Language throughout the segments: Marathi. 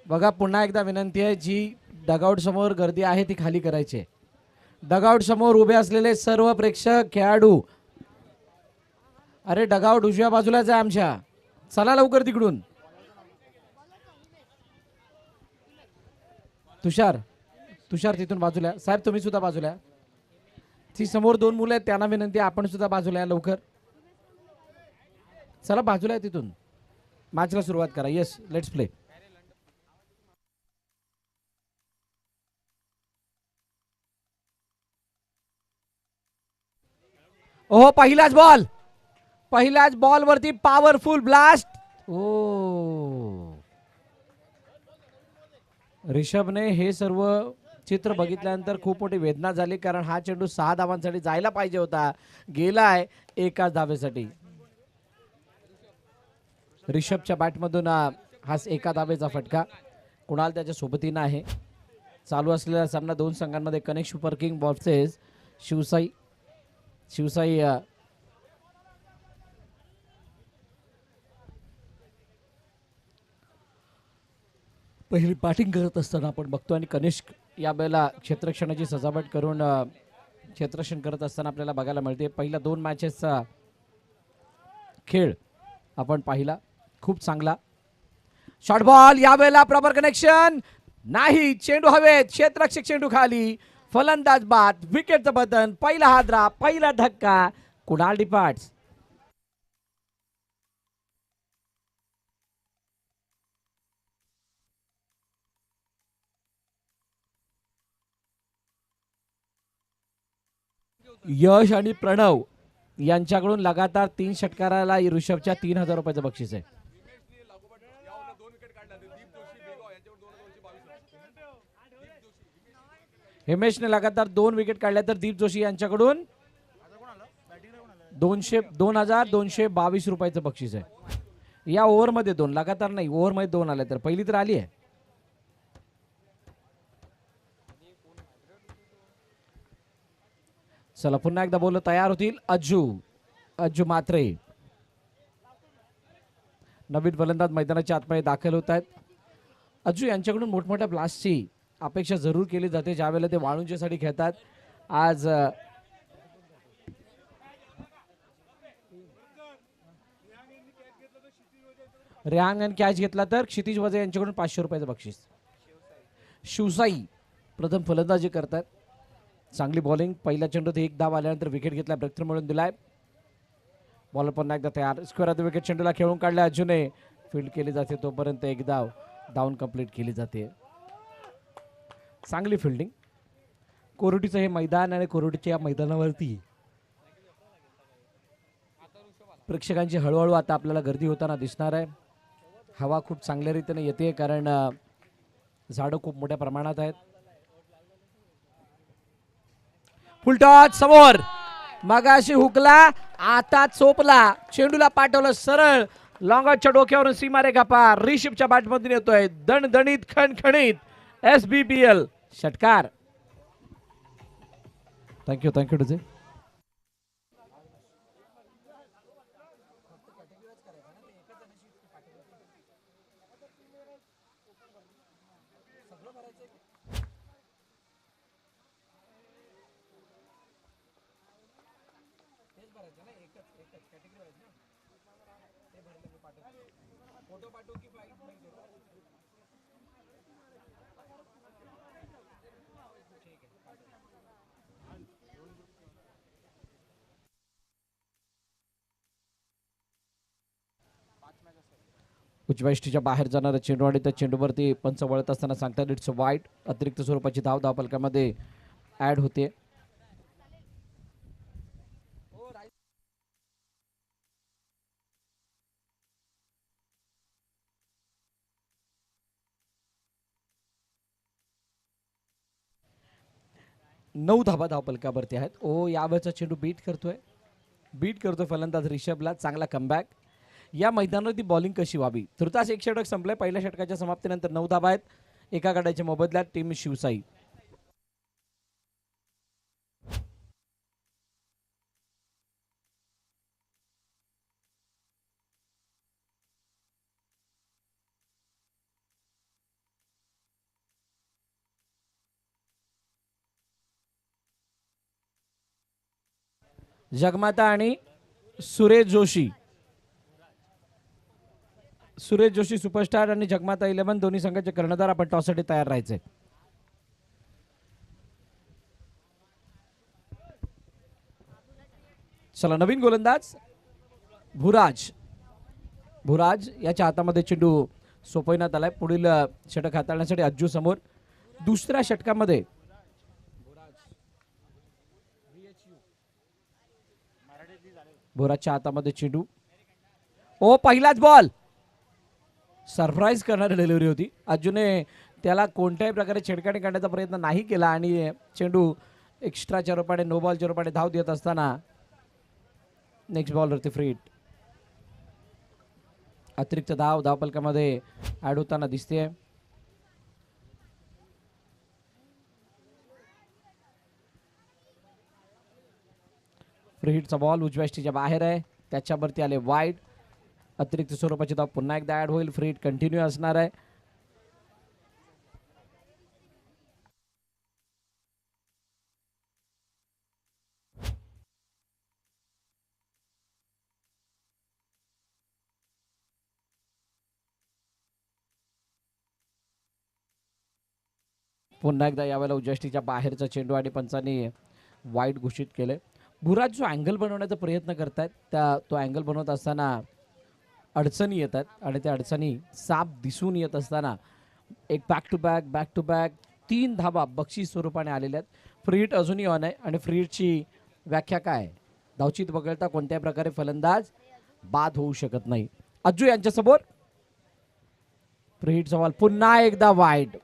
बघा पुन्हा एकदा विनंती आहे, जी डगआउट समोर गर्दी आहे ती खाली करायची. डगआउट समोर उभे असलेले सर्व प्रेक्षक खेळाडू, अरे डगआउट उजव्या बाजूलाच आहे आमच्या, चला लवकर तिकडून. तुषार तुषार तिथून बाजूला. साहेब तुम्ही सुद्धा बाजूला. ती समोर दोन मुलं आहेत त्यांना विनंती, आपण सुद्धा बाजूला लवकर. चला बाजूला आहे तिथून. मॅचला सुरुवात करा. Yes, let's play. ओहो, पहिल्याच बॉल वरती पॉवरफुल ब्लास्ट. ओ, ऋषभने हे सर्व चित्र बघितल्यानंतर खूप मोठी वेदना झाली, कारण हा चेंडू 6 धावांसाठी जायला पाहिजे होता, गेलाय एकाच धावेसाठी. ऋषभच्या बॅटमधून हा एका धावेचा फटका. कुणाल त्याच्या सोबतीनं आहे. चालू असलेला सामना दोन संघांमध्ये connect super king versus Shivsai. Shivsai पहिली बॅटिंग करत असताना आपण बघतो, आणि कनिष्क या वेळेला क्षेत्ररक्षणाची सजावट करून क्षेत्ररक्षण करत असताना आपल्याला बघायला मिळते. पहिल्या 2 मॅचेसचा खेळ आपण पाहिला, खूप चांगला. शॉर्ट बॉल, यावेळेला प्रॉपर कनेक्शन नाही, चेंडू हवेत, क्षेत्ररक्षक चेंडू खाली, फलंदाज बाद, विकेटचं बटन, पहिला हादरा, पहिला धक्का, कुणाल डिपार्ट्स. यश आणि प्रणव यांच्याकडून लगातार 3 षटकाराला ऋषभच्या 3000 रुपयाचं बक्षीस आहे. हिमेशने लगातार 2 विकेट काढल्या, तर दीप जोशी यांच्याकडून 2222 रुपयाचं बक्षीस आहे. या ओव्हरमध्ये 2, लगातार नाही, ओव्हरमध्ये 2 आले, तर पहिली तर आली आहे. चला पुन्हा एकदा बोल तयार होतील. अज्जू मात्रे, नवीन फलंदाज मैदानाच्या आतमध्ये दाखल होत आहेत. अज्जू यांच्याकडून मोठमोठ्या ब्लास्टची अपेक्षा जरूर केली जाते, ज्यावेळेला ते वाळूंच्यासाठी खेळतात. आज रेहांगण कॅच घेतला तर क्षितिज वजे यांच्याकडून 500 रुपयाचं बक्षीस. शिवसाई प्रथम फलंदाजी करतात, चांगली बॉलिंग. पहिल्या चेंडूत 1 धाव आल्यानंतर विकेट घेतला, ब्रेकथ्रू मिळून दिलाय. बॉलर पुन्हा एकदा तयार, स्क्वेअर ऑफ द विकेट चेंडूला खेळून काढला अज्जूने, फील्ड केली जाते, तोपर्यंत 1 धाव डाऊन कंप्लीट केली जाते. चांगली फिल्डिंग. कोरोटीचं हे मैदान, आणि कोरोटीच्या या मैदानावरती प्रेक्षकांची हळूहळू आता आपल्याला गर्दी होताना दिसणार आहे. हवा खूप चांगल्या रीतीने येते, कारण झाडं खूप मोठ्या प्रमाणात आहेत. फुलटॉच समोर, मगाशी हुकला, आता चोपला, चेंडूला पाठवलं सरळ, लॉंगॉटच्या डोक्यावरून सीमारेखा पार. ऋषभच्या बॅटमधून येतोय दणदणीत खणखणीत SBPL षटकार. थँक्यू डुजे. उजव्या बाहेर जाणारा चेंडू, आणि त्या चेंडूवरती पंच वळत असताना सांगतात इट्स वाईट. अतिरिक्त स्वरूपाची धाव धावफलकामध्ये ऍड होते. नऊ धावा धावफलकावरती आहेत. ओ, यावेळेचा चेंडू बीट करतोय फलंदाज ऋषभला. चांगला कमबॅक. या मैदानावरती बॉलिंग कशी व्हावी. तुर्तास 1 षटक संपलंय. पहिल्या षटकाच्या समाप्तीनंतर 9 धावा आहेत. एका गड्याच्या मोबदल्यात टीम शिवसाई. जगमाता आणि सुरेश जोशी. सुरेश जोशी सुपरस्टार आणि जगमाता 11 दोन्ही संघाचे कर्णधार आपण टॉससाठी तयार राहायचे. चला नवीन गोलंदाज भुराज. भुराज याच्या हातामध्ये चेंडू सोपवण्यात आलाय. पुढील षटक हाताळण्यासाठी अज्जू समोर. दुसऱ्या षटकामध्ये भुराजच्या हातामध्ये चेंडू. ओ पहिलाच बॉल. सरप्राईज करणारी डिलिव्हरी होती. अज्जूने त्याला कोणत्याही प्रकारे छेडखानी करण्याचा प्रयत्न नाही केला आणि चेंडू एक्स्ट्राच्या रूपाने नो बॉलच्या रूपाने धाव देत असताना नेक्स्ट बॉलवरती फ्री हिट. अतिरिक्त धाव धावपलकामध्ये ऍड होताना दिसते. फ्री हिटचा बॉल उजव्या स्टीच्या बाहेर आहे. त्याच्यावरती आले वाईड. अतिरिक्त स्वरूपाची धाव पुन्हा एकदा ऍड होईल. फ्री हिट कंटिन्यू असणार आहे. पुन्हा एकदा यावेळेला उजव्या बाहेरचा चेंडू आणि पंचांनी वाईड घोषित केले. भुराज जो अँगल बनवण्याचा प्रयत्न करतायत तो अँगल बनवत असताना अडचणी येतात आणि त्या अडचणी साफ दिसून येत असताना एक बॅक टू बॅक 3 धाबा बक्षीस स्वरूपाने आलेल्या आहेत. फ्री हिट अजूनही ऑन आहे आणि फ्री हिटची व्याख्या काय आहे? धावचीत वगळता कोणत्याही प्रकारे फलंदाज बाद होऊ शकत नाही. अज्जू यांच्यासमोर फ्री हिट सवाल पुन्हा एकदा वाईड.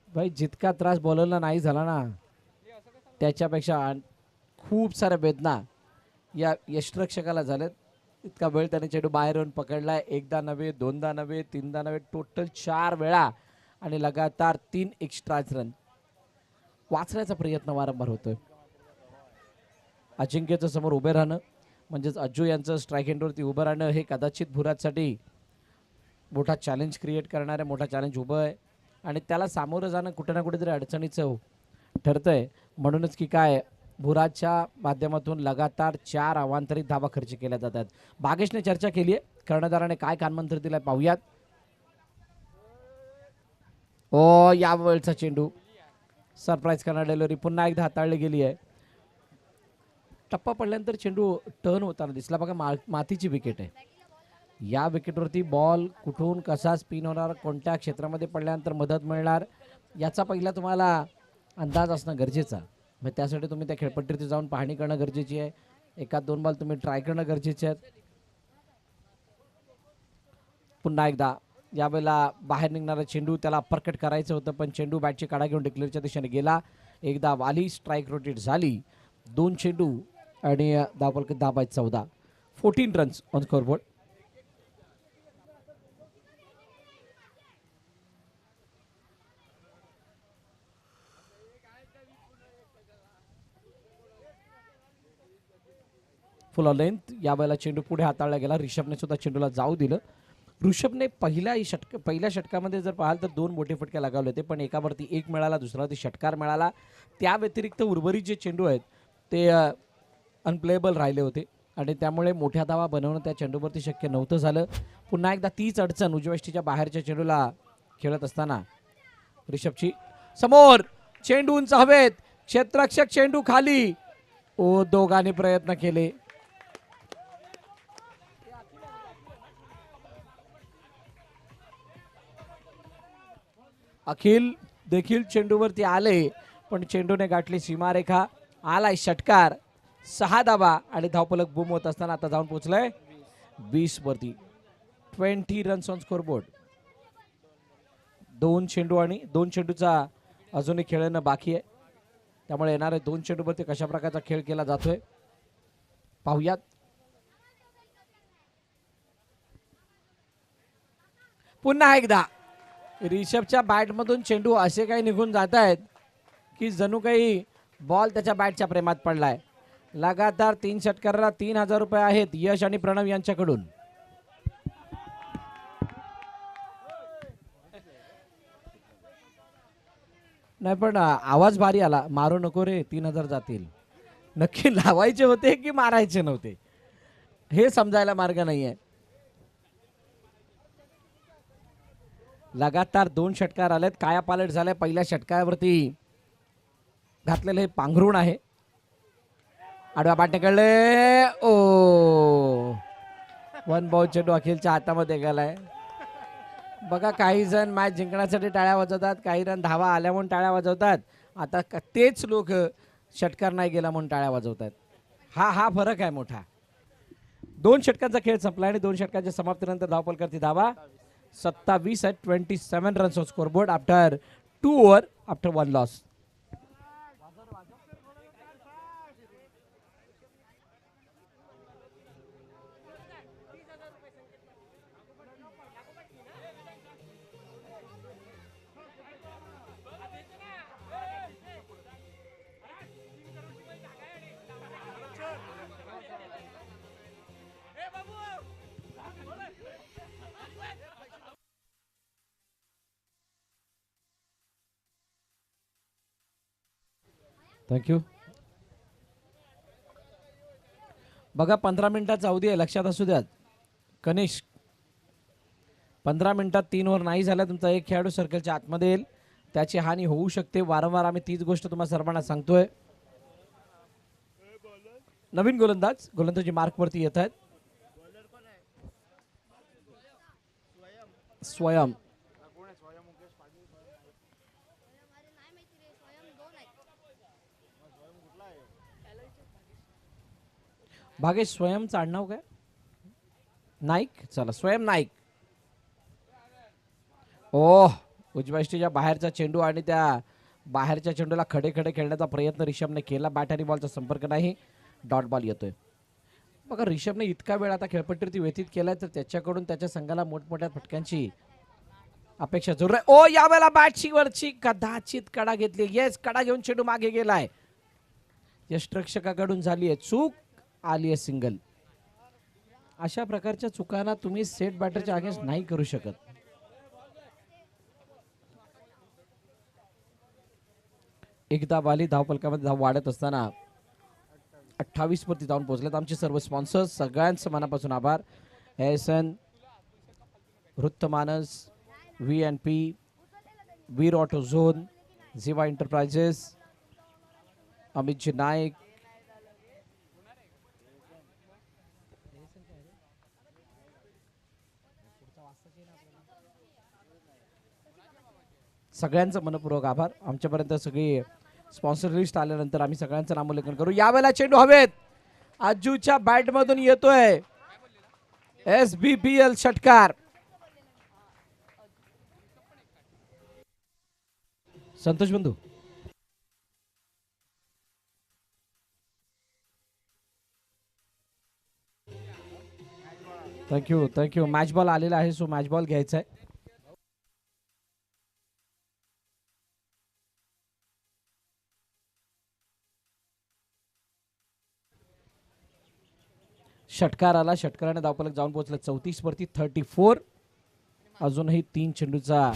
भाई जितका त्रास बॉलरला नाही झाला ना त्याच्यापेक्षा खूप साऱ्या वेदना या यष्टिरक्षकाला झाल्यात. इतका वेळ त्याने चेंडू बाहेर येऊन पकडलाय. एकदा नव्हे, दोनदा नव्हे, तीनदा नव्हे, टोटल 4 वेळा आणि लगातार 3 एक्स्ट्रा रन. वाचण्याचा प्रयत्न वारंवार होतोय. अजिंक्यचं समोर उभे राहणं म्हणजेच अज्जू यांचं स्ट्राईक एंडवरती उभं राहणं हे कदाचित भुराजसाठी मोठा चॅलेंज क्रिएट करणारे मोठा चॅलेंज उभं आहे आणि त्याला सामोरं जाणं कुठे ना कुठेतरी अडचणीचं ठरतंय. म्हणूनच की काय भुराजच्या माध्यमातून लगातार 4 अवांतरित धावा खर्च केल्या जातात. भागेशने चर्चा केली आहे. कर्णधाराने काय कानमंत्र दिलाय पाहूयात. ओ यावेळचा चेंडू सरप्राईज करणारी डिलिव्हरी पुन्हा एकदा हाताळली गेली आहे. टप्पा पडल्यानंतर चेंडू टर्न होताना दिसला बघा. मातीची विकेट आहे. या विकेटवरती बॉल कुठून कसा स्पिन होणार, कोणत्या क्षेत्रामध्ये पडल्यानंतर मदत मिळणार याचा पहिला तुम्हाला अंदाज असणं गरजेचं. मग त्यासाठी तुम्ही त्या खेळपट्टीवरती जाऊन पाहणी करणं गरजेची आहे. 1-2 बॉल तुम्ही ट्राय करणं गरजेचे आहेत. पुन्हा एकदा यावेळेला बाहेर निघणारा चेंडू त्याला अपरकट करायचं होतं पण चेंडू बॅटची काढा घेऊन डिक्लेअरच्या दिशेने गेला. एकदा वाली स्ट्राईक रोटेट झाली. 2 चेंडू आणि धावफलक 10/14. 14 runs on scoreboard. Full length यावेळेला चेंडू पुढे हाताळला गेला. ऋषभने सुद्धा चेंडूला जाऊ दिलं. ऋषभने पहिल्या षटकामध्ये जर पाहाल तर 2 मोठे फटके लगावले होते पण एकावरती 1 मिळाला, दुसऱ्यावरती षटकार मिळाला. त्या व्यतिरिक्त उर्वरित जे चेंडू आहेत ते अनप्लेएबल राहिले होते आणि त्यामुळे मोठ्या धावा बनवणं त्या चेंडूवरती शक्य नव्हतं झालं. पुन्हा एकदा तीच अडचण उजव्या बाहेरच्या चेंडूला खेळत असताना ऋषभची समोर चेंडू उंच हवेत. क्षेत्ररक्षक चेंडू खाली. ओ दोघांनी प्रयत्न केले. अखिल देखील चेंडूवरती आले पण चेंडूने गाठली सीमारेखा. आलाय षटकार. 6 धावा आणि धावफलक बूम होत असताना आता जाऊन पोहोचलाय 20 वरती. 20 रन्स ऑन स्कोरबोर्ड. 2 चेंडू आणि 2 चेंडूचा अजूनही खेळणं बाकी आहे. त्यामुळे येणारे 2 चेंडूवरती कशा प्रकारचा खेळ केला जातोय पाहूयात. पुन्हा एकदा ऋषभच्या बॅटमधून चेंडू असे काही निघून जात आहेत की जणू काही बॉल त्याच्या बॅटच्या प्रेमात पडलाय. लगातार 3 षटकाराला 3000 रुपये आहेत यश आणि प्रणव यांच्याकडून. नाही पण आवाज भारी आला. मारू नको रे 3000 जातील. नक्की लावायचे होते की मारायचे नव्हते हे समजायला मार्ग नाहीये. लगातार 2 षटकार आलेत. कायापालट झालाय. पहिल्या षटकावरती घातलेलं हे पांघरुण आहे. आडव्या पाठीकडले ओ 1 बॉल चेंडू अखिलच्या हातामध्ये गेलाय. बघा काही जण मॅच जिंकण्यासाठी टाळ्या वाजवतात, काही जण धावा आल्या म्हणून टाळ्या वाजवतात. आता तेच लोक षटकार नाही गेला म्हणून टाळ्या वाजवतात. हा फरक आहे मोठा. 2 षटकांचा खेळ संपला आणि 2 षटकांच्या समाप्तीनंतर धावफलकावरती धावा 27 at 27 runs on scoreboard after 2 over after 1 loss. Thank you. बघा 15 मिनिटाचा अवधी आहे, लक्षात असू द्या. कनिष्क 15 मिनिटात 3 ओव्हर नाही झाला तुमचा एक खेळाडू सर्कलच्या आतमध्ये येईल, त्याची हानी होऊ शकते. वारंवार आम्ही तीच गोष्ट तुम्हाला सर्वांना सांगतोय. नवीन गोलंदाजी मार्कवरती येत आहेत. स्वयं भागेश स्वयंचं आडनाव काय? नाईक. चला स्वयं नाईक. ओह उजव्या बाहेरचा चेंडू आणि त्या बाहेरच्या चेंडूला खडे खडे खेळण्याचा प्रयत्न रिषभने केला. बॅट आणि बॉलचा संपर्क नाही. डॉट बॉल येतोय. बघा रिषभने इतका वेळ आता खेळपट्टीवरती व्यतीत केलाय तर त्याच्याकडून त्याच्या संघाला मोठमोठ्या फटक्यांची अपेक्षा जरूर आहे. ओ यावेळेला बॅटची वरची कदाचित कडा घेतली. येस कडा घेऊन चेंडू मागे गेलाय. यष्टिरक्षकाकडून झाली आहे चूक, आली आहे सिंगल. अशा प्रकारच्या चुकांना तुम्ही सेट बॅटरच्या अगेन्स्ट नाही करू शकत. एकदा बाली धावफलकामध्ये धाव वाढत असताना 28 वरती जाऊन पोहोचलेत. आमचे सर्व स्पॉन्सर्स सगळ्यांचं मनापासून आभार. एसन, वृत्तमानस, VNP, वीर auto zone, Jiva enterprises, अमितजी Naik, सगळ्यांचं मनपूर्वक आभार. आमच्यापर्यंत सगळी स्पॉन्सर लिस्ट आल्यानंतर आम्ही सगळ्यांचं नामोल्लेखन करू. यावेळेला चेंडू हवेत. अज्जूच्या बॅट मधून येतोय SBPL षटकार. संतोष बंधू थँक्यू. मॅच बॉल आलेला आहे, सो मॅच बॉल घ्यायचा आहे. षटकार आला. षटकाराने धावफलक जाऊन पोहोचला 34 वरती 34. अजूनही 3 चेंडूचा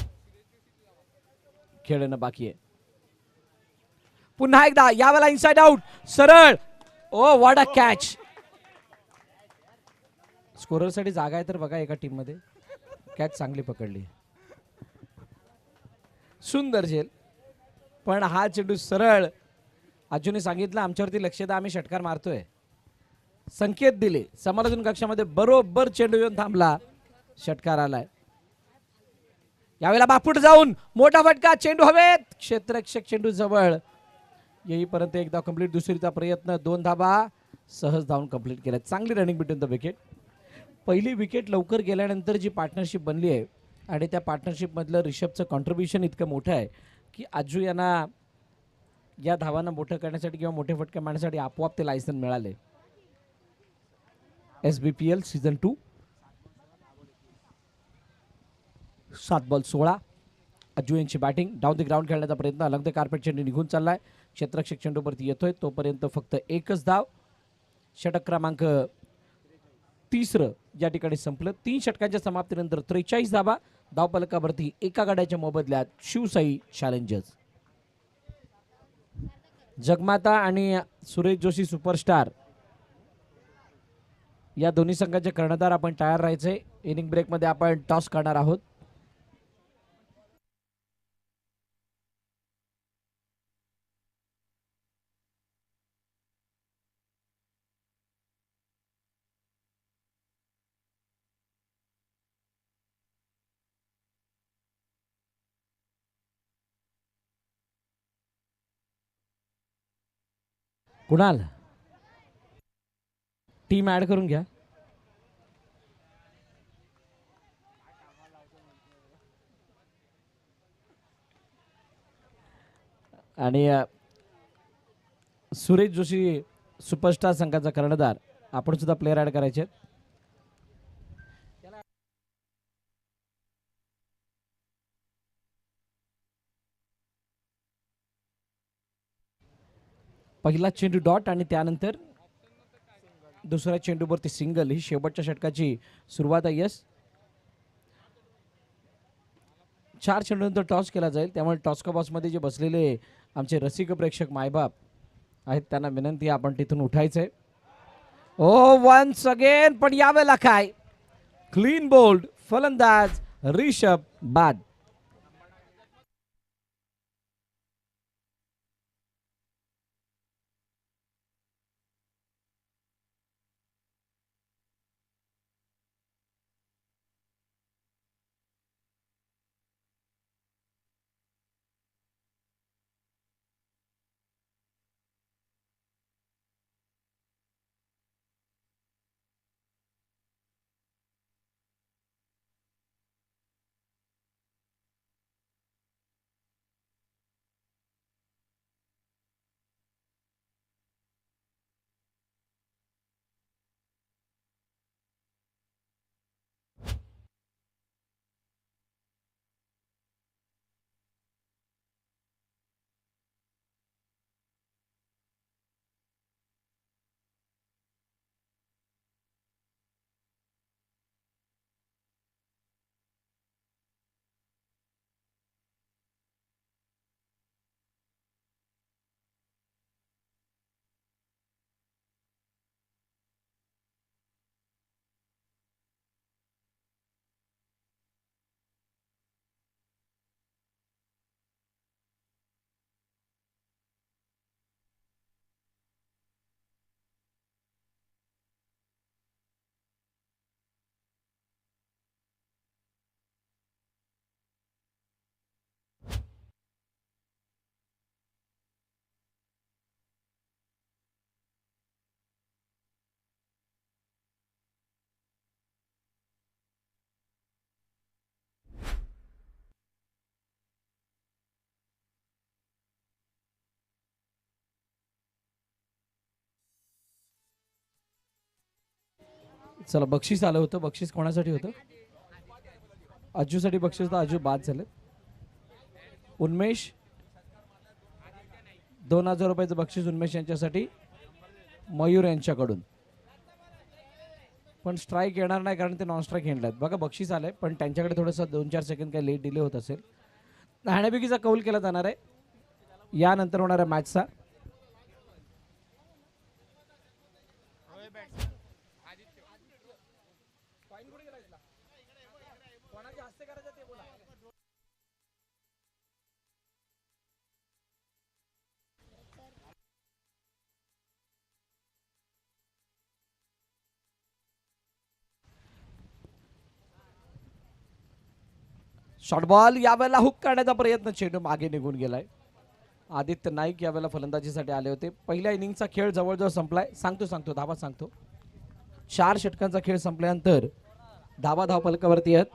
खेळणं बाकी आहे. पुन्हा एकदा यावेळेला इनसाइड आउट सरळ. ओ व्हॉट अ कॅच. स्कोररसाठी जागा आहे तर बघा एका टीम मध्ये. कॅच चांगली पकडली. सुंदर झेल. पण हा चेंडू सरळ. अजूनही सांगितलं आमच्यावरती लक्ष द्या, आम्ही षटकार मारतोय. संकेत दिले समालोचन कक्षामध्ये. बरोबर चेंडू येऊन थांबला. षटकार आलाय. यावेळेला बापूट जाऊन मोठा फटका. चेंडू हवेत. क्षेत्ररक्षक चेंडू जवळ येईपर्यंत एकदा कंप्लीट. दुसरीचा प्रयत्न. 2 धाबा सहज धावून कंप्लीट केल्या. चांगली रनिंग बिटवीन द विकेट. पहिली विकेट लवकर गेल्यानंतर जी पार्टनरशिप बनली आहे आणि त्या पार्टनरशिप मधलं रिषभचं कॉन्ट्रीब्युशन इतकं मोठं आहे की आजू यांना या धावांना मोठं करण्यासाठी किंवा मोठे फटके मारण्यासाठी आपोआप ते लायसन मिळाले. SBPL season 2 7 ball 16. अज्जू यांची बॅटिंग. डाऊन द ग्राउंड खेळण्याचा प्रयत्न. अलग द कार्पेट चेंडू निघून चाललाय. क्षेत्ररक्षक चेंडूवरती येतोय तोपर्यंत फक्त एकच धाव. षटक क्रमांक 3 या ठिकाणी संपलं. 3 षटकांच्या समाप्तीनंतर 43 धावा. धावफलकावरती एका गाड्याच्या मोबदल्यात शिवसाई चॅलेंजर्स. जगमाता आणि सुरेश जोशी सुपरस्टार या दोन्ही संघाचे कर्णधार आपण तयार राहायचे. इनिंग ब्रेकमध्ये आपण टॉस करणार आहोत. कुणाल टीम ऍड करून घ्या. आणि सुरेश जोशी सुपरस्टार संघाचा कर्णधार आपण सुद्धा प्लेअर ऍड करायचे. पहिला चेंडू डॉट आणि त्यानंतर दुसऱ्या चेंडूवरती सिंगल. ही शेवटच्या षटकाची सुरुवात आहे. यस, 4 चेंडूनंतर टॉस केला जाईल. त्यामुळे टॉस का बॉक्समध्ये जे बसलेले आमचे रसिक प्रेक्षक मायबाप आहेत त्यांना विनंती आहे आपण तिथून उठायचंय. ओ वन्स अगेन, पण यावेळेला काय क्लीन बोल्ड फलंदाज रिषभ बाद. चला, बक्षीस आलं होतं. बक्षीस कोणासाठी होतं? अज्जूसाठी बक्षीस होतं. अज्जू बाद झाले. उन्मेष 2000 रुपयाचं बक्षीस उन्मेष यांच्यासाठी मयूर यांच्याकडून. पण स्ट्राईक येणार नाही कारण ते नॉन स्ट्राईक खेळल्यात. बघा बक्षीस आलंय पण त्यांच्याकडे थोडंसं 2-4 सेकंद काही लेट डिले होत असेल. नाणेफेकीचा कौल केला जाणार आहे यानंतर होणाऱ्या मॅचचा. शॉर्ट बॉल यावेळेला हुक करण्याचा प्रयत्न, चेंडू मागे निघून गेलाय. आदित्य नाईक यावेळेला फलंदाजीसाठी आले होते. पहिल्या इनिंगचा खेळ जवळजवळ संपलाय. सांगतो धावा सांगतो. 4 षटकांचा खेळ संपल्यानंतर धावा धावफलकावरती आहेत.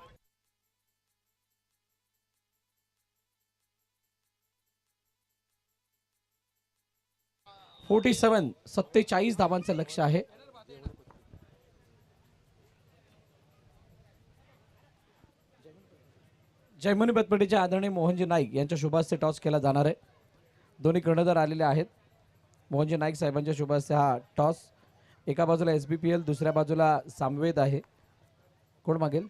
47 धावांचं लक्ष आहे. जयमनी बतपेटीचे आदरणीय मोहनजी नाईक यांच्या शुभास्ते टॉस केला जाणार आहे. दोन्ही कर्णधार आलेले आहेत. मोहनजी नाईक साहेबांच्या शुभास्ते हा टॉस. एका बाजूला SBPL, दुसऱ्या बाजूला सामवेद आहे. कोण मागेल?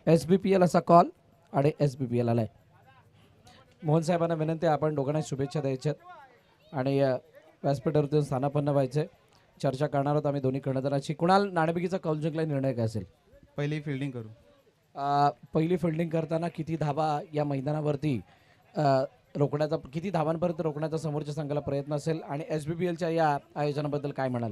SBPL असा कॉल आणि SBPL आलाय. मोहन साहेबांना विनंती आहे, आपण दोघांना शुभेच्छा द्यायच्यात आणि व्यासपीठावरती स्थानापन्न व्हायचे. चर्चा करणार आहोत आम्ही दोन्ही कर्णधाराची. कुणाल, नाणेफेकीचा कौल जिंकला, निर्णय काय असेल? पहिली फिल्डिंग करू. पहिली फिल्डिंग करताना किती धावा या मैदानावरती रोखण्याचा, किती धावांपर्यंत रोखण्याचा समोरच्या संघाला प्रयत्न असेल आणि SBPLच्या या आयोजनाबद्दल काय म्हणाल?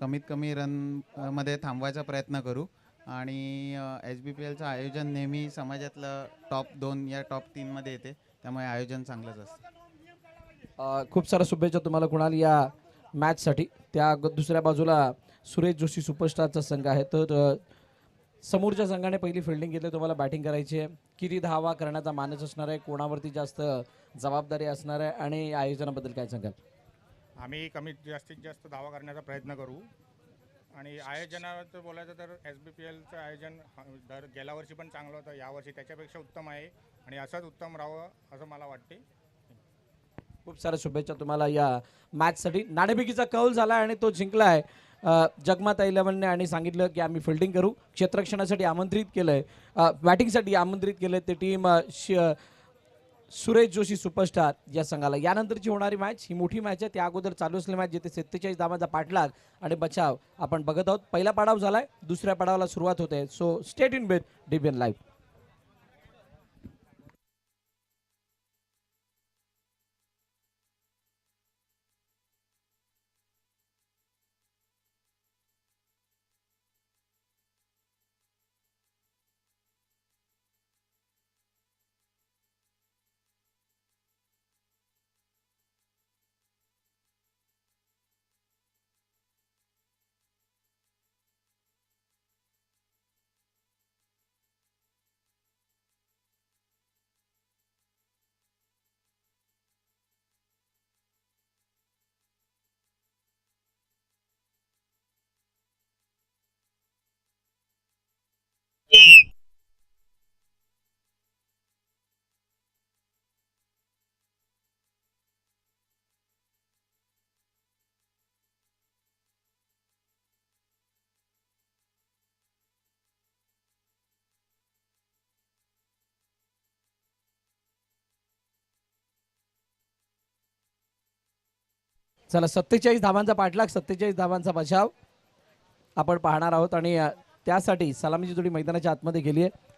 कमीत कमी रन मध्ये थांबवायचा प्रयत्न करू आणि SBPLचं आयोजन नेहमी समाजातलं टॉप 2 या टॉप 3 मध्ये येते, त्यामुळे आयोजन चांगलंच असतं. खूप साऱ्या शुभेच्छा तुम्हाला कुणाल या मॅचसाठी. त्या दुसऱ्या बाजूला सुरेश जोशी सुपरस्टारचा संघ आहे, तर समोरच्या संघाने पहिली फिल्डिंग घेतली, तुम्हाला बॅटिंग करायची आहे. किती धावा करण्याचा मानस असणार आहे, कोणावरती जास्त जबाबदारी असणार आहे आणि आयोजनाबद्दल काय सांगाल? आम्ही जास्तीत जास्त धावा करण्याचा प्रयत्न करू आणि आयोजनाचं बोलायचं तर SBPLचं आयोजन गेल्या वर्षी पण चांगलं होतं, यावर्षी त्याच्यापेक्षा उत्तम आहे आणि असंच उत्तम राहावं असं मला वाटते. खूप साऱ्या शुभेच्छा तुम्हाला या मॅचसाठी. नाणेफेकीचा कौल झाला आणि तो जिंकला आहे जगमाता 11ने आणि सांगितलं की आम्ही फिल्डिंग करू. क्षेत्ररक्षणासाठी आमंत्रित केलं आहे, बॅटिंगसाठी आमंत्रित केलं आहे ते टीम सुरेश जोशी सुपरस्टार या संघाला. यानंतरची होणारी मॅच ही मोठी मॅच आहे. त्या अगोदर चालू असलेली मॅच जिथे 47 धावांचा पाठलाग आणि बचाव आपण बघत आहोत. पहिला पाडाव झालाय, दुसऱ्या पाडावाला सुरुवात होते. So state in with DBN live. चला, 47 धावांचा पाठलाग, 47 धावांचा बचाव आपण पाहणार आहोत आणि त्यासाठी सलामीची जोडी मैदानाच्या आतमध्ये गेली आहे.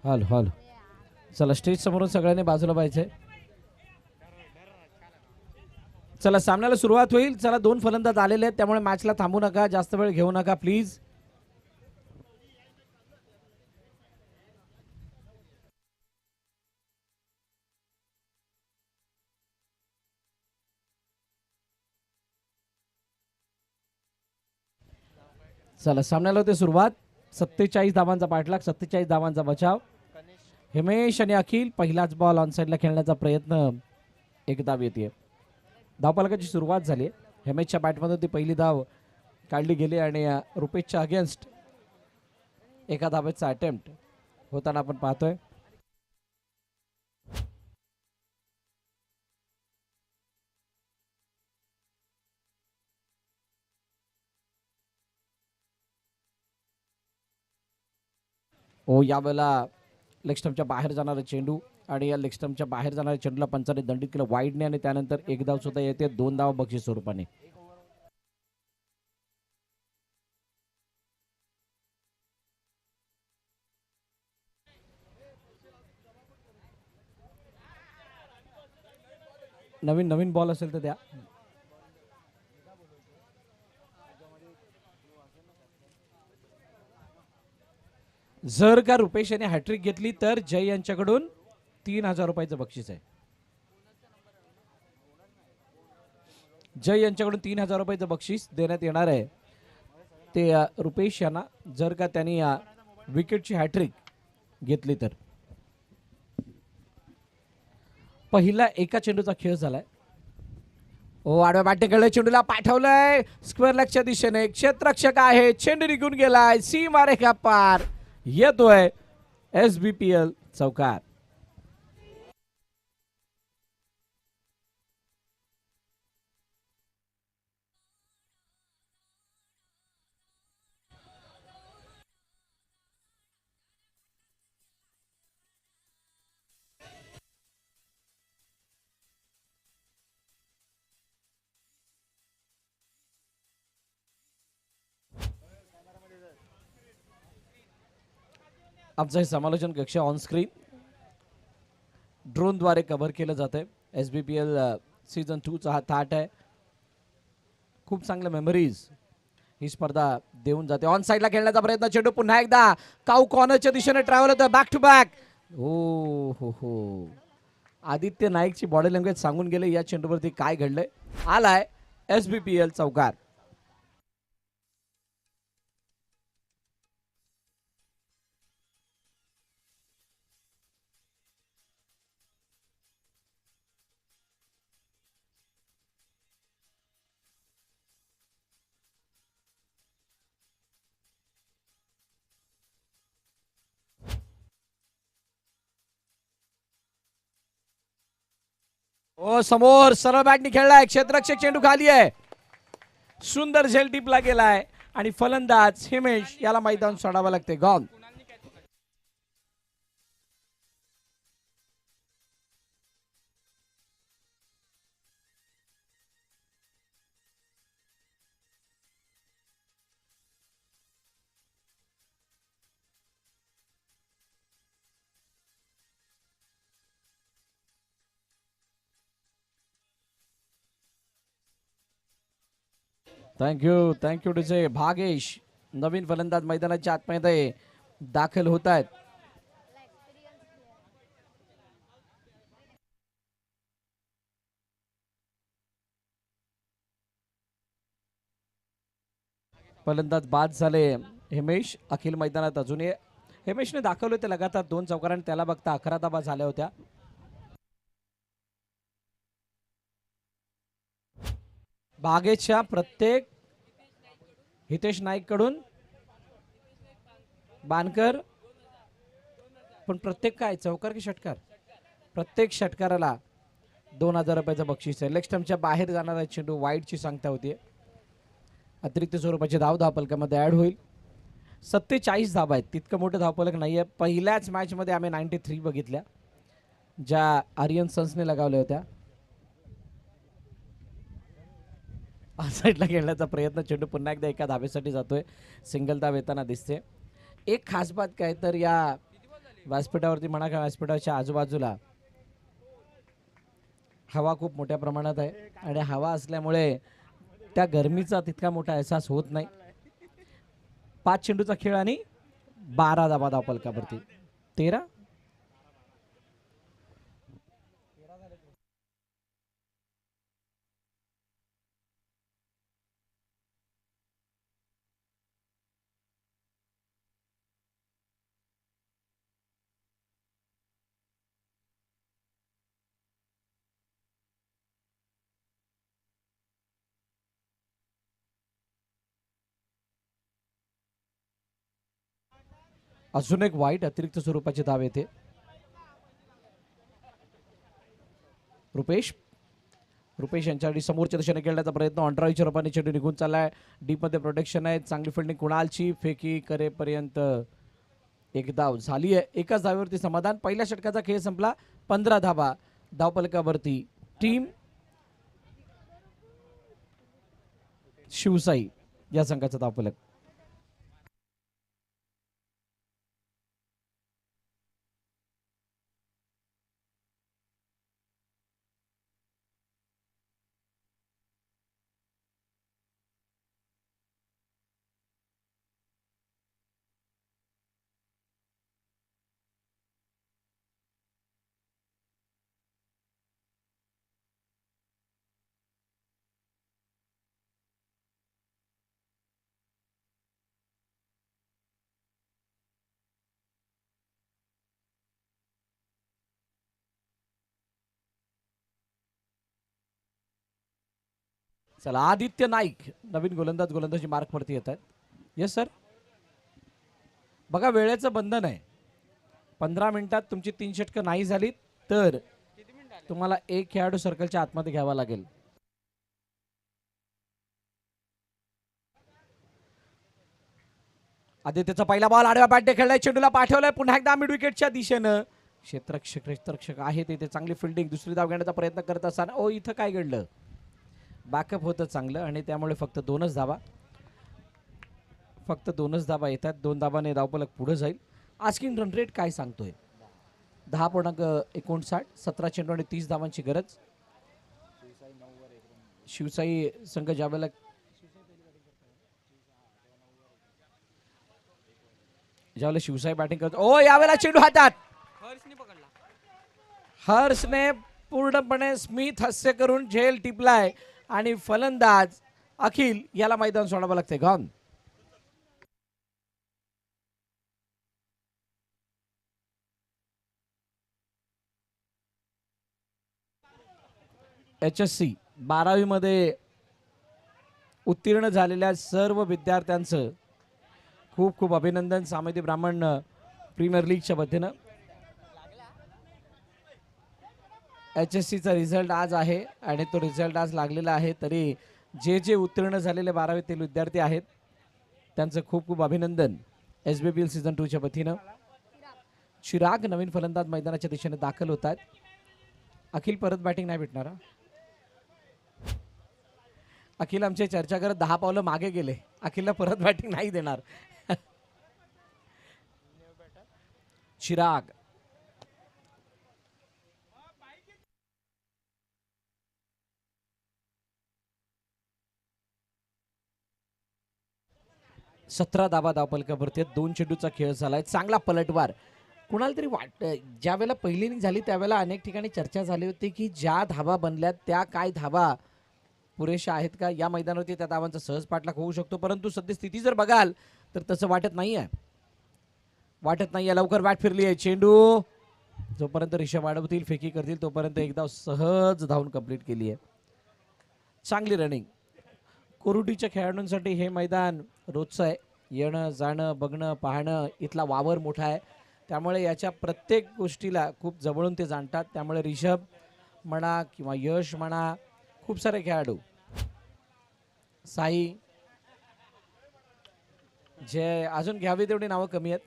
हॅलो हॅलो, चला स्टेज समोरून सगळ्यांनी बाजूला पाहिजे. चला, सामन्याला सुरुवात होईल. चला, 2 फलंदाज आलेले आहेत, त्यामुळे मॅचला थांबू नका, जास्त वेळ घेऊ नका प्लीज. चला, सामन्याला होते सुरुवात. 47 धावांचा पाठलाग, 47 धावांचा बचाव. हिमेश आणि अखिल, पहिलाच बॉल ऑन साईडला खेळण्याचा प्रयत्न, एक धाव येते. धावफलकाची सुरुवात झाली. हिमेशच्या बॅटमधून ती पहिली धाव काढली गेली आणि रुपेशच्या अगेन्स्ट एका धावेचा अटेम्प्ट होताना आपण पाहतोय. यावेळेला लेगस्टम्पच्या बाहेर जाणारा चेंडू आणि या लेगस्टम्पच्या बाहेर जाणाऱ्या चेंडूला पंचाने दंडित केलं वाईडने आणि त्यानंतर एक धाव सुद्धा येते, 2 धाव बक्षीस स्वरूपाने. नवीन नवीन बॉल असेल तर द्या. जर का रुपेश याने हॅट्रिक घेतली तर जय यांच्याकडून 3,000 रुपयाचं बक्षीस आहे. जय यांच्याकडून 3,000 रुपयाचं बक्षीस देण्यात येणार आहे. ते रुपेश यांना जर का त्यांनी विकेटची हॅट्रिक घेतली तर. पहिला एका चेंडूचा खेळ झालाय. ओ आडव्या बॅटिंगकडे चेंडूला पाठवलंय स्क्वेअर लेगच्या दिशेने. क्षेत्ररक्षक आहे, चेंडू निघून गेलाय सीमा रेखा पार. येतोय SBPL चौकार. आमचं हे समालोचन कक्ष ऑन स्क्रीन ड्रोनद्वारे कव्हर केलं जात आहे. SBPL सीझन 2चा हा थाट आहे. खूप चांगल्या मेमरीज ही स्पर्धा देऊन जाते. ऑन साईडला खेळण्याचा प्रयत्न, चेंडू पुन्हा एकदा काऊ कॉर्नरच्या दिशेने ट्रॅव्हल होतं बॅक टू बॅक. हो आदित्य नाईकची बॉडी लँग्वेज सांगून गेले या चेंडूवरती काय घडलंय. आलाय SBPL चौकार. ओ समोर सरळ बॅटनी खेळलाय, क्षेत्ररक्षक चेंडू खाली आहे. सुंदर झेल टिपला गेलाय आणि फलंदाज हिमेश याला मैदान सोडावं लागते. गॉन. थँक्यू टू से भागेश. नवीन फलंदाज मैदानाच्या आतमध्ये दाखल होत आहेत. फलंदाज बाद झाले हिमेश. अखिल मैदानात अजूनही हिमेशने दाखवले ते लगातार 2 चौकारांनी त्याला बघता 11 धावा झाल्या होत्या. भागेशच्या प्रत्येक हितेश नाईक कडून बानकर पण प्रत्येक काय चौकार की षटकार. प्रत्येक षटकाराला 2,000 रुपयाचं बक्षीस आहे. लेग स्टंपच्या बाहेर जाणारा चेंडू वाईडची सांगता होती. अतिरिक्त स्वरूपाचे धाव धावफलकामध्ये ऍड होईल. 47 धावा आहेत, तितकं मोठं धावफलक नाहीये. पहिल्याच मॅच मध्ये आम्ही 93 बघितल्या ज्या आर्यन सन्सने लगावल्या होत्या. साईडला खेळण्याचा प्रयत्न, चेंडू पुन्हा एकदा एका धावेसाठी जातोय. सिंगल धाव येताना दिसते. एक खास बात काय तर या व्यासपीठावरती म्हणा का व्यासपीठाच्या आजूबाजूला हवा खूप मोठ्या प्रमाणात आहे आणि हवा असल्यामुळे त्या गरमीचा तितका मोठा अहसास होत नाही. 5 चेंडूचा खेळ आणि 12 धावा धावफलकावरती. 13 अजून एक वाईट अतिरिक्त स्वरूपाची धाव येते. रुपेश यांच्यासाठी समोरच्या दिशेने खेळण्याचा प्रयत्न. ऑनड्राईव्हच्या रूपाने चेंडू निघून चाललाय. डीप मध्ये प्रोटेक्शन आहे. चांगली फिल्डिंग कुणालची. फेकी करेपर्यंत एक धाव झाली आहे. एकाच धावेवरती समाधान. पहिल्या षटकाचा खेळ संपला. 15 धावा धावफलकावरती. टीम शिवसाई या संघाचा धावफलक. चला आदित्य नाईक नवीन गोलंदाजी मार्कवरती येत आहेत. Yes sir. बघा वेळेचं बंधन आहे. 15 मिनिटात तुमची 3 षटकं नाही झाली तर तुम्हाला एक खेळाडू सर्कलच्या आतमध्ये घ्यावा लागेल. आदित्यचा पहिला बॉल आडव्या बॅटने खेळलाय. चेंडूला पाठवलाय पुन्हा एकदा मिड विकेटच्या दिशेनं. क्षेत्ररक्षक आहे तिथे चांगली फिल्डिंग. दुसरी धाव घेण्याचा प्रयत्न करत असताना ओ इथं काय घडलं. बॅकअप होतं चांगलं आणि त्यामुळे फक्त दोनच धाबा येतात. 2 धाबाने धावफलक पुढे जाईल. आस्किंग रन रेट काय सांगतोय 10.59. 17 चेंडू आणि 30 धावांची गरज. शिवसाई संघ ज्यावेळेला शिवसाई बॅटिंग करतो. ओ यावेळेला चेंडू हातात. हर्षने पूर्णपणे स्मिथ हास्य करून झेल टिपलाय आणि फलंदाज अखिल याला मैदान सोडावं लागते. गॉन. HSC 12वी मध्ये उत्तीर्ण झालेल्या सर्व विद्यार्थ्यांचं खूप खूप अभिनंदन. सामेती ब्राह्मण प्रीमियर लीगच्या वतीनं. HSCचा रिझल्ट आज आहे आणि तो रिझल्ट आज लागलेला आहे. तरी जे उत्तीर्ण झालेले 12वीतील विद्यार्थी आहेत त्यांचं खूप खूप अभिनंदन. SBPL सीझन 2च्या वतीनं. चिराग नवीन फलंदाज मैदानाच्या दिशेने दाखल होत आहेत. अखिल परत बॅटिंग नाही भेटणार. अखिल आमची चर्चा करत 10 पावलं मागे गेले. अखिलला परत बॅटिंग नाही देणार. चिराग सतरा धावफलकावरती 2 चेंडूचा खेळ झालाय. चांगला पलटवार. कुणाला तरी ज्या वेळेला पहिली इनिंग झाली त्यावेळेला अनेक ठिकाणी चर्चा झाली होती की ज्या धावा बनल्यात त्या काय धावा पुरेशा आहेत का. या मैदानावरती त्या धावांचा सहज पाठलाग होऊ शकतो. परंतु सद्यस्थिती जर बघाल तर तसं वाटत नाहीये. लवकर बॅट फिरली आहे. चेंडू जोपर्यंत रिषभ वाढवतील फेकी करतील तोपर्यंत एकदा सहज धावून कंप्लीट केली आहे. चांगली रनिंग. कोरुटीच्या खेळाडूंसाठी हे मैदान रोजचं आहे. येणं जाणं बघणं पाहणं. इथला वावर मोठा आहे त्यामुळे याच्या प्रत्येक गोष्टीला खूप जवळून ते जाणतात. त्यामुळे रिषभ म्हणा किंवा यश म्हणा खूप सारे खेळाडू साई जे अजून घ्यावी तेवढी नावं कमी आहेत.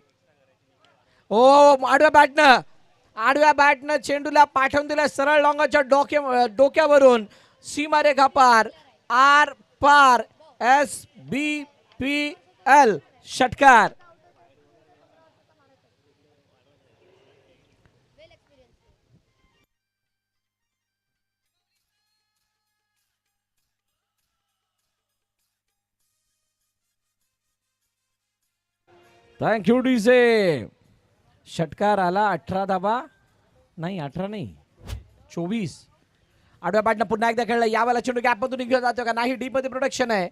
ओ आडव्या बॅटनं चेंडूला पाठवून दिला सरळ लॉंगाच्या डोक्यावरून. सीमारेखा पार आर पार. SBPL षटकार. Thank you DJ. षटकार आला. 18 धाबा नाही 18 नाही 24. आडव्या बॅटनं पुन्हा एकदा खेळला. यावेळेला चेंडू गॅप मधून निघून जातो का नाही. डीप मध्ये प्रोडक्शन आहे.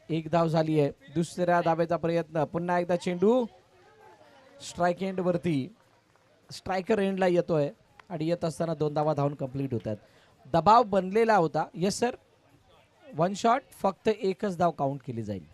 1 धाव झाली आहे. दुसऱ्या धावेचा प्रयत्न. पुन्हा एकदा चेंडू स्ट्राईक एंड वरती. स्ट्रायकर एंडला येतोय आणि येत असताना 2 धावा धावून कंप्लीट होतात. दबाव बनलेला होता. Yes sir. 1 शॉट. फक्त एकच धाव काउंट केली जाईल.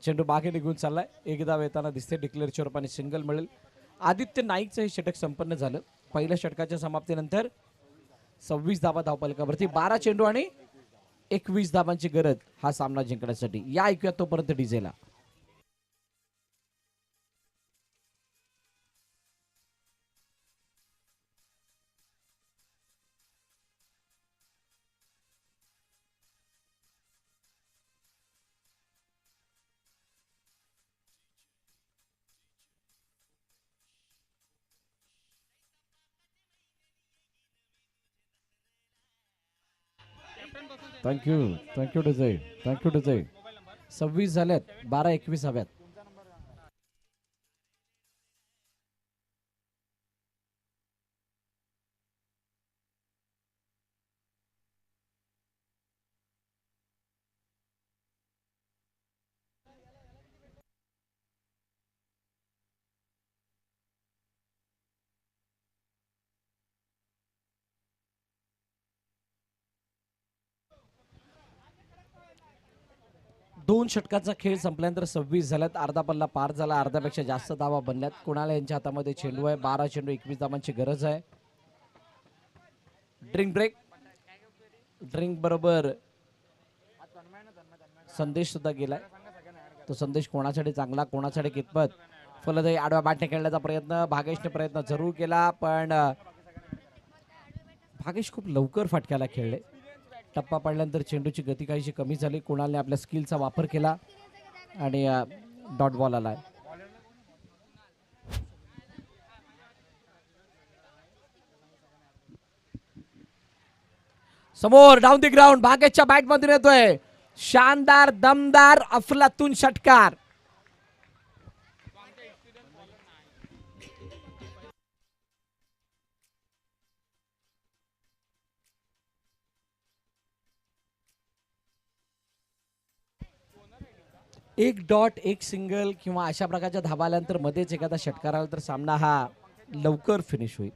चेंडू मागे निघून चाललाय. एक धाव येताना दिसते. डिक्लेअरच्या रूपाने सिंगल मिळेल. आदित्य नाईकचं हे षटक संपन्न झालं. पहिल्या षटकाच्या समाप्तीनंतर 26 धावा धावफलकावरती. 12 चेंडू आणि 21 धावांची गरज हा सामना जिंकण्यासाठी. या ऐकूया तोपर्यंत डीजेला. Thank you DJ. 26 झाल्यात. 12-21 हव्यात. 2 षटकाचा खेळ संपल्यानंतर 26 झाल्यात. अर्धा पल्ला पार झाला, अर्ध्यापेक्षा जास्त धावा बनल्यात. कुणाल यांच्या हातामध्ये चेंडू आहे. 12 चेंडू 21 धावांची गरज आहे. Drink break. ड्रिंक बरोबर संदेश सुद्धा गेलाय. तो संदेश कोणासाठी चांगला, कोणासाठी कितपत. फलंदाजी आडव्या बॅटने खेळण्याचा प्रयत्न भागेशने प्रयत्न जरूर केला, पण भागेश खूप लवकर फटक्याला खेळले. टप्पा पडल्यानंतर चेंडूची गती काहीशी कमी झाली. कुणालने आपल्या स्किलचा वापर केला आणि डॉट बॉल आलाय. समोर डाऊन दी ग्राउंड भागेशच्या बॅट मधून येतोय शानदार दमदार अफलातून षटकार. एक डॉट एक सिंगल किंवा अशा प्रकारच्या धावा आल्यानंतर मध्येच एखादा षटकार आला तर सामना हा लवकर फिनिश होईल.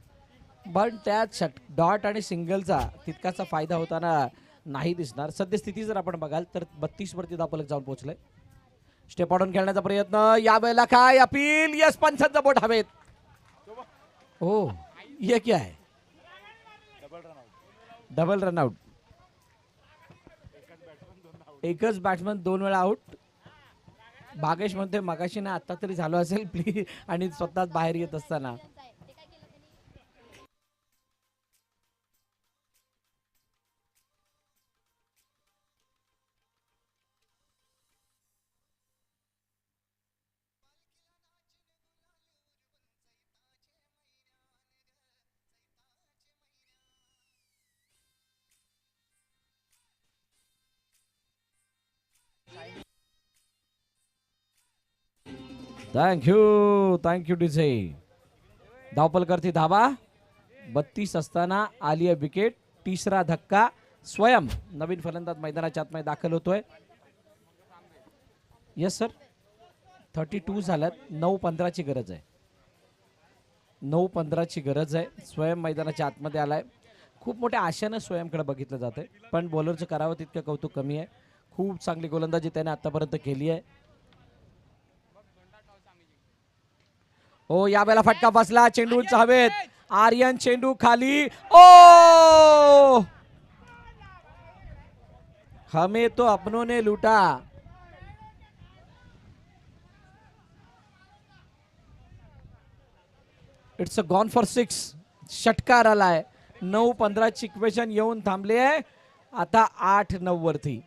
पण त्यात डॉट आणि सिंगलचा तितकाचा फायदा होताना नाही दिसणार. सद्यस्थिती जर आपण बघाल तर 32 वरती धावफलक जाऊन पोहोचले. स्टेप आउट खेळण्याचा प्रयत्न यावेळेला काय अपील. यस पंचांचा बोट हवेत. हो ये क्या है. Double run out. एकच बॅट्समन 2 वेळा आउट. भागेश म्हणते मगाशी ना आता तरी झालं असेल प्लीज आणि स्वतःच बाहेर येत असताना थँक्यू डीजे. धावपल करती धावा 32 असताना आली आहे विकेट. तिसरा धक्का स्वयं नवीन फलंदाज मैदानाच्या आतमध्ये दाखल होतोय. यस सर 32 झाल्यात. 9-15 ची गरज आहे. 9-15 ची गरज आहे. स्वयं मैदानाच्या आतमध्ये आलाय. खूप मोठ्या आशेनं स्वयंकडे बघितलं जातंय पण बॉलरचं करावं तितकं कौतुक कमी आहे. खूप चांगली गोलंदाजी त्याने आतापर्यंत केली आहे. ओ यावेळेला फटका बसला. चेंडू उंच हवेत. आर्यन चेंडू खाली. ओ हमें तो अपनों ने लूटा. It's a gone for 6. षटकार आलाय. 9-15 ची इक्वेशन येऊन थांबले आहे. आता 8-9 वरती.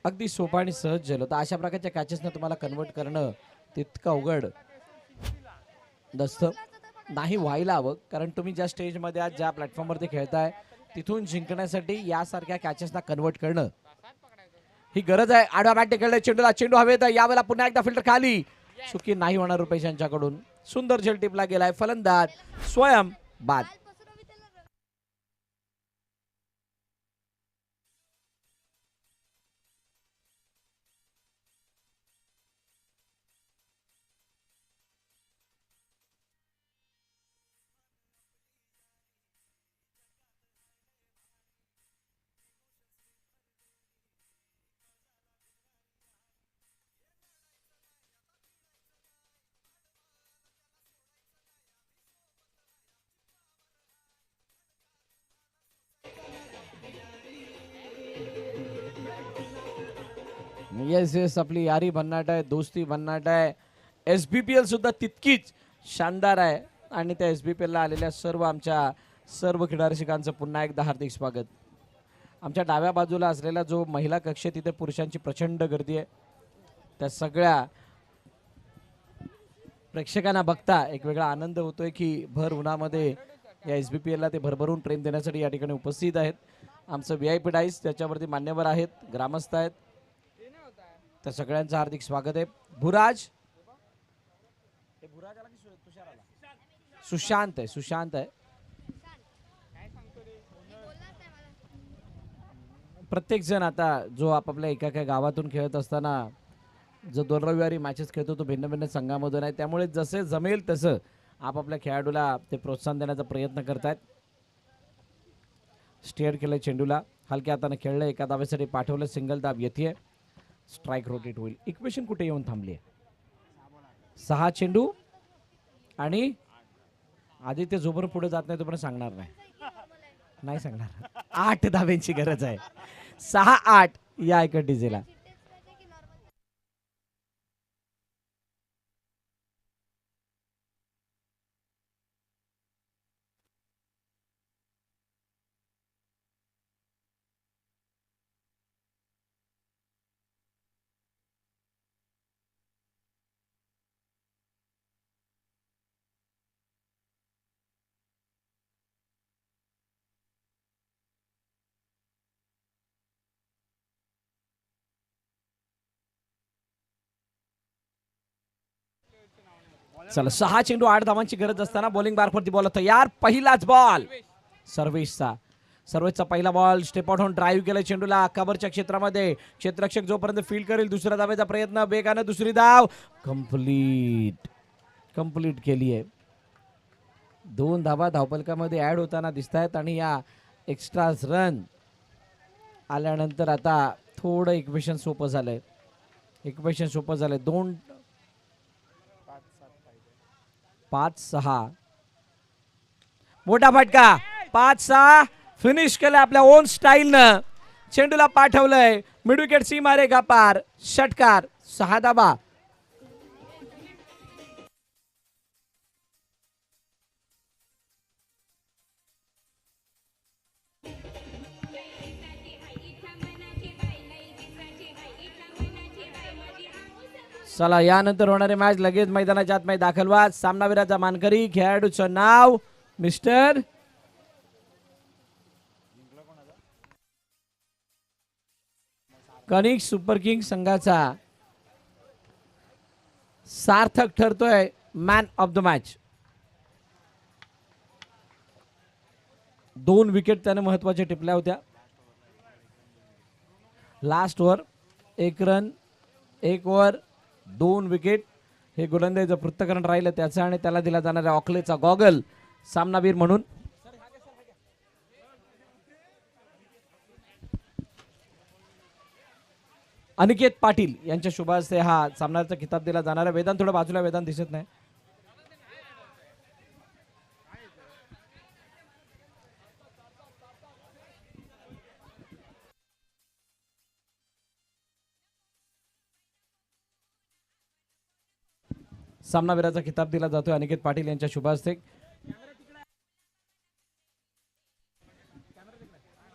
अगदी सोपा आणि सहज झालं. तर अशा प्रकारच्या कॅचेसना तुम्हाला कन्वर्ट करणं तितकं अवघड नसतं. नाही व्हायला हवं कारण तुम्ही ज्या स्टेजमध्ये आज ज्या प्लॅटफॉर्मवरती खेळताय तिथून जिंकण्यासाठी यासारख्या कॅचेसना कन्वर्ट करणं ही गरज आहे. आडवा बॅट खेळले चेंडूला. चेंडू हवेत. यावेळेला पुन्हा एकदा फिल्टर खाली. चुकी नाही होणार रुपेश यांच्याकडून. सुंदर झेल टिपला गेलाय. फलंदाज स्वयं बाद. येस आपली यारी भन्नाट आहे. दोस्ती भन्नाट आहे. SBPL सुद्धा तितकीच शानदार आहे आणि त्या SBPL ला आलेल्या आमच्या सर्व क्रीडा रसिकांचं पुन्हा एकदा हार्दिक स्वागत. आमच्या डाव्या बाजूला असलेला जो महिला कक्ष तिथे पुरुषांची प्रचंड गर्दी आहे. त्या सगळ्या प्रेक्षकांना बघता एक वेगळा आनंद होतोय की भर उन्हामध्ये या SBPL ला ते भरभरून प्रेम देण्यासाठी या ठिकाणी उपस्थित आहेत. आमचं VIP डाईस त्याच्यावरती मान्यवर आहेत, ग्रामस्थ आहेत. त्या सगळ्यांचं हार्दिक स्वागत आहे. भुराज सुशांत आहे. प्रत्येक जण आता जो आपापल्या एका गावातून खेळत असताना जो 2 रविवारी मॅचेस खेळतो तो भिन्न भिन्न संघामधून आहे. त्यामुळे जसे जमेल तसं आपापल्या खेळाडूला ते प्रोत्साहन देण्याचा प्रयत्न करतायत. स्टेअर केलं चेंडूला, हलक्या हाताने खेळलं, एका धावेसाठी पाठवलं, सिंगल धाव येते, स्ट्राईक रोटेट होईल. इक्वेशन कुठे येऊन थांबली आहे? 6 चेंडू आणि आदित्य जोपर्यंत पुढे जात नाही तोपर्यंत सांगणार नाही सांगणार. 8 धाब्यांची गरज आहे. 6-8 या एका डिझेला. चला 6 चेंडू 8 धावांची गरज असताना बॉलिंग बारवरती बॉल तयार. पहिलाच बॉल सर्वेशचा पहिला बॉल. स्टेप आउट होऊन ड्राईव्ह केलं चेंडूला कव्हरच्या क्षेत्रामध्ये. क्षेत्ररक्षक जोपर्यंत फील्ड करेल दुसऱ्या धावेचा प्रयत्न, वेगानं दुसरी धाव कंप्लीट केली आहे. 2 धावा धावपलकामध्ये ऍड होताना दिसत आहेत आणि या एक्स्ट्रा रन आल्यानंतर आता थोडं इक्वेशन सोपं झालंय. 5-6 मोठा फटका. 5-6 फिनिश केलं आपल्या ओन स्टाईलनं. चेंडूला पाठवलंय मिड विकेट सीमारे का पार. षटकार. 6 धाबा. चला यानंतर होणारे मॅच लगेच मैदानाच्या आतमध्ये दाखल व्हा. सामनावीराचा मानकरी खेळाडूचं नाव मिस्टर कनिक सुपर किंग संघाचा सार्थक ठरतोय man of the match. 2 wicket त्याने महत्वाच्या टिपल्या होत्या. Last over 1 run 1 over 2 wicket हे गोलंदाजीचं पृथक्करण राहिलं त्याचं आणि त्याला दिला जाणाऱ्या ऑकलेचा गॉगल सामनावीर म्हणून. अनिकेत पाटील यांच्या शुभ हस्ते हा सामन्याचा किताब दिला जाणार आहे. वेदांत थोडं बाजूला, वेदांत दिसत नाही. सामनावीराचा किताब दिला जातोय अनिकेत पाटील यांच्या शुभ हस्ते.